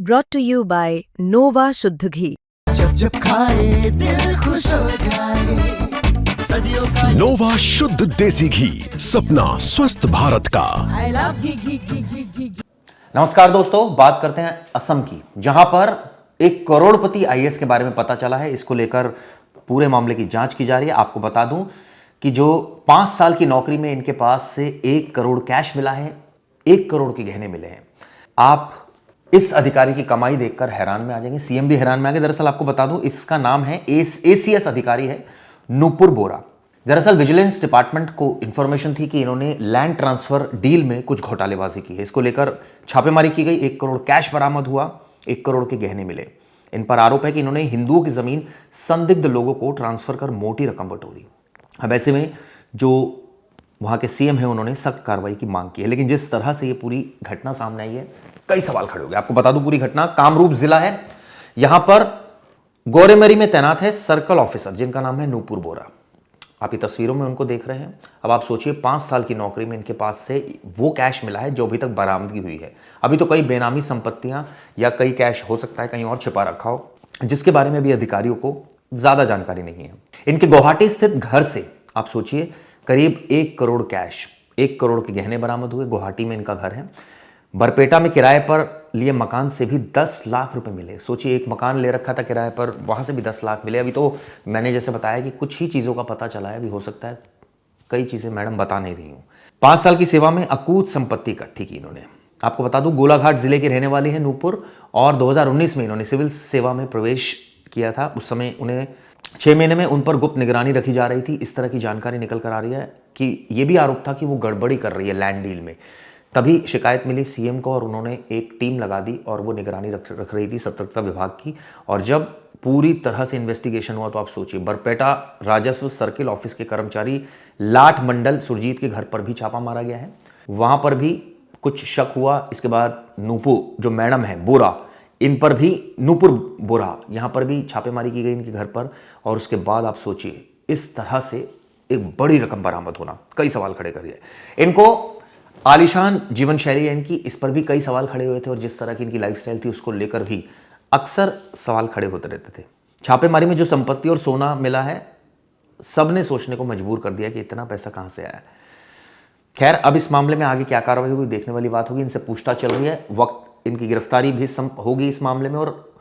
brought to you by Nova शुद्ध घी। जब जब खाए दिल खुश हो जाए, सदियों का नोवा शुद्ध देसी घी, सपना स्वस्थ भारत का। I love घी। नमस्कार दोस्तों, बात करते हैं असम की, जहां पर एक करोड़पति आईएएस के बारे में पता चला है। इसको लेकर पूरे मामले की जांच की जा रही है। आपको बता दूं कि जो 5 साल की नौकरी में इनके पास से 1 करोड़ कैश मिला है, 1 करोड़ के गहने मिले हैं। आप इस अधिकारी की कमाई देखकर हैरान में आ जाएंगे, सीएम भी हैरान में आ गए। दरअसल आपको बता दूं, इसका नाम है एसीएस अधिकारी है नूपुर बोरा। दरअसल विजिलेंस डिपार्टमेंट को इंफॉर्मेशन थी कि इन्होंने लैंड ट्रांसफर डील में कुछ घोटालेबाजी की है। इसको लेकर छापेमारी की गई, 1 करोड़ कैश बरामद हुआ, 1 करोड़ के गहने मिले। इन पर आरोप है कि इन्होंने हिंदुओं की जमीन संदिग्ध लोगों को ट्रांसफर कर मोटी रकम बटोरी। अब ऐसे में जो वहां के सीएम है, उन्होंने सख्त कार्रवाई की मांग की है। लेकिन जिस तरह से ये पूरी घटना सामने आई है, कई सवाल खड़े हो गए। आपको बता दूं, पूरी घटना कामरूप जिला है। यहां पर गोरेमरी में तैनात है सर्कल ऑफिसर, जिनका नाम है नूपुर बोरा। आप ये तस्वीरों में उनको देख रहे हैं। अब आप सोचिए, 5 साल की नौकरी में इनके पास से वो कैश मिला है जो अभी तक बरामदगी हुई है। अभी तो कई बेनामी संपत्तियां या कई कैश हो सकता है कहीं और छिपा रखा हो, जिसके बारे में भी अधिकारियों को ज्यादा जानकारी नहीं है। इनके गुवाहाटी स्थित घर से आप सोचिए करीब 1 करोड़ कैश, 1 करोड़ के गहने बरामद हुए। गुवाहाटी में इनका घर है। बरपेटा में किराए पर लिए मकान से भी 10 लाख रुपए मिले। सोचिए, एक मकान ले रखा था किराए पर, वहां से भी 10 लाख मिले। अभी तो मैंने जैसे बताया कि कुछ ही चीजों का पता चला है, अभी हो सकता है कई चीजें मैडम बता नहीं रही हूं। 5 साल की सेवा में अकूत संपत्ति इकट्ठी की इन्होंने। आपको बता दूं, गोलाघाट जिले के रहने वाले हैं नूपुर, और 2019 में इन्होंने सिविल सेवा में प्रवेश किया था। उस समय उन्हें 6 महीने में उन पर गुप्त निगरानी रखी जा रही थी। इस तरह की जानकारी निकल कर आ रही है कि यह भी आरोप था कि वो गड़बड़ी कर रही है लैंड डील में। तभी शिकायत मिली सीएम को और उन्होंने एक टीम लगा दी और वो निगरानी रख रही थी सतर्कता विभाग की। और जब पूरी तरह से इन्वेस्टिगेशन हुआ तो आप सोचिए, बरपेटा राजस्व सर्किल ऑफिस के कर्मचारी लाट मंडल सुरजीत के घर पर भी छापा मारा गया है। वहां पर भी कुछ शक हुआ। इसके बाद नूपुर जो मैडम है बोरा, इन पर भी नूपुर बोरा, यहां पर भी छापेमारी की गई इनके घर पर। और उसके बाद आप सोचिए, इस तरह से एक बड़ी रकम बरामद होना, कई सवाल खड़े करिए। इनको आलीशान जीवन शैली है इनकी, इस पर भी कई सवाल खड़े हुए थे। और जिस तरह की इनकी लाइफस्टाइल थी, उसको लेकर भी अक्सर सवाल खड़े होते रहते थे। छापेमारी में जो संपत्ति और सोना मिला है, सबने सोचने को मजबूर कर दिया कि इतना पैसा कहां से आया। खैर, अब इस मामले में आगे क्या कार्रवाई होगी, देखने वाली बात होगी। इनसे पूछताछ चल रही है, वक्त इनकी गिरफ्तारी भी होगी इस मामले में। और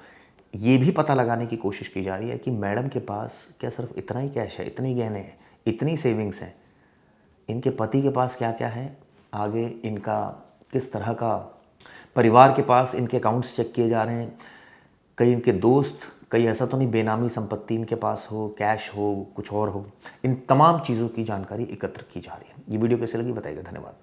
ये भी पता लगाने की कोशिश की जा रही है कि मैडम के पास क्या सिर्फ इतना ही कैश है, इतने गहने हैं, इतनी सेविंग्स हैं, इनके पति के पास क्या क्या है, आगे इनका किस तरह का परिवार के पास इनके अकाउंट्स चेक किए जा रहे हैं, कई इनके दोस्त, कई ऐसा तो नहीं बेनामी संपत्ति इनके पास हो, कैश हो, कुछ और हो। इन तमाम चीज़ों की जानकारी एकत्र की जा रही है। ये वीडियो कैसे लगी बताइएगा। धन्यवाद।